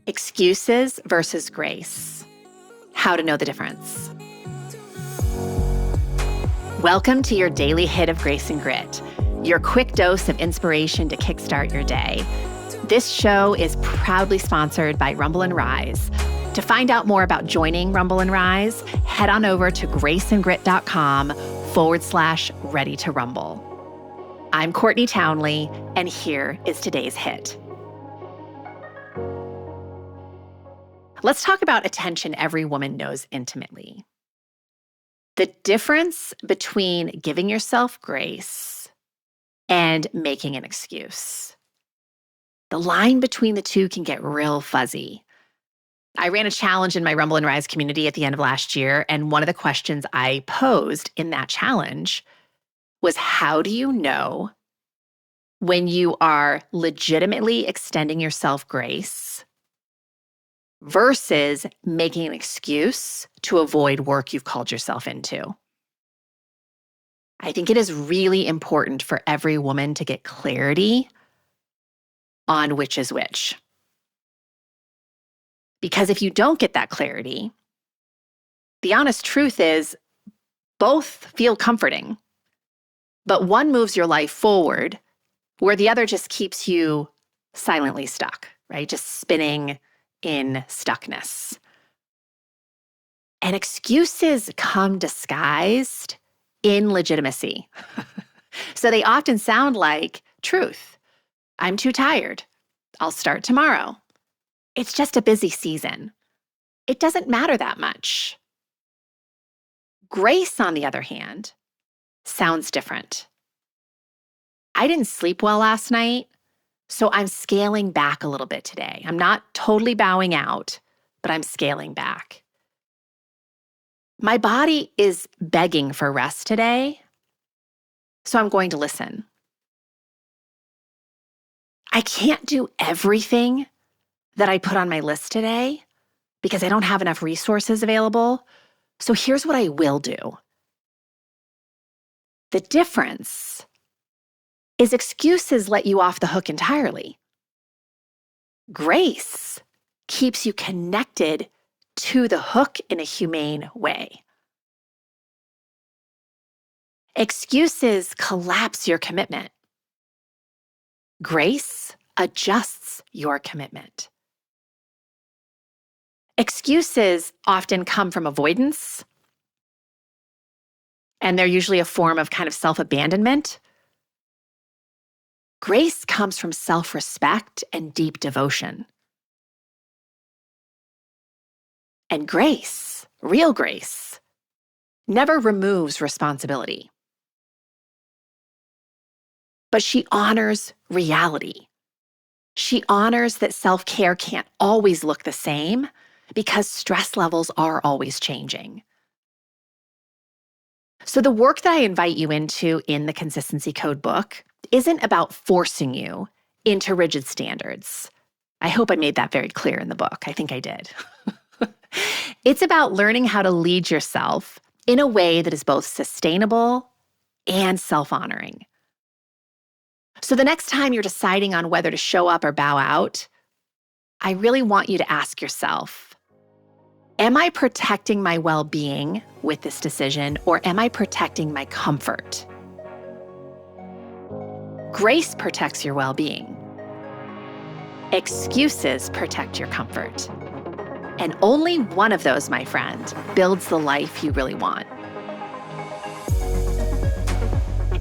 Excuses versus grace. How to know the difference. Welcome to your daily hit of grace and grit, your quick dose of inspiration to kickstart your day. This show is proudly sponsored by Rumble and Rise. To find out more about joining Rumble and Rise, head on over to graceandgrit.com/ready to rumble. I'm Courtney Townley, and here is today's hit. Let's talk about attention every woman knows intimately. The difference between giving yourself grace and making an excuse. The line between the two can get real fuzzy. I ran a challenge in my Rumble and Rise community at the end of last year, and one of the questions I posed in that challenge was, how do you know when you are legitimately extending yourself grace versus making an excuse to avoid work you've called yourself into? I think it is really important for every woman to get clarity on which is which. Because if you don't get that clarity, the honest truth is both feel comforting, but one moves your life forward where the other just keeps you silently stuck, right? Just spinning in stuckness. And excuses come disguised in legitimacy. So they often sound like truth. I'm too tired. I'll start tomorrow. It's just a busy season. It doesn't matter that much. Grace, on the other hand, sounds different. I didn't sleep well last night, so I'm scaling back a little bit today. I'm not totally bowing out, but I'm scaling back. My body is begging for rest today, so I'm going to listen. I can't do everything that I put on my list today because I don't have enough resources available. So here's what I will do. The difference is excuses let you off the hook entirely. Grace keeps you connected to the hook in a humane way. Excuses collapse your commitment. Grace adjusts your commitment. Excuses often come from avoidance, and they're usually a form of kind of self-abandonment. Grace comes from self-respect and deep devotion. And grace, real grace, never removes responsibility. But she honors reality. She honors that self-care can't always look the same because stress levels are always changing. So the work that I invite you into in the Consistency Code book isn't about forcing you into rigid standards. I hope I made that very clear in the book. I think I did. It's about learning how to lead yourself in a way that is both sustainable and self-honoring. So the next time you're deciding on whether to show up or bow out, I really want you to ask yourself, am I protecting my well-being with this decision, or am I protecting my comfort? Grace protects your well-being. Excuses protect your comfort. And only one of those, my friend, builds the life you really want.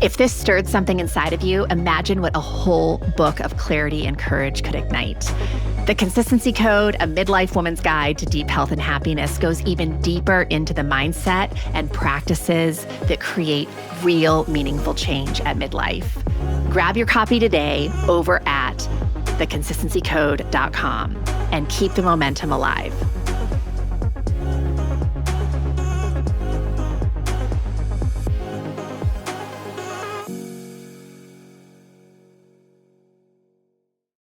If this stirred something inside of you, imagine what a whole book of clarity and courage could ignite. The Consistency Code, a Midlife Woman's Guide to Deep Health and Happiness, goes even deeper into the mindset and practices that create real, meaningful change at midlife. Grab your copy today over at theconsistencycode.com and keep the momentum alive.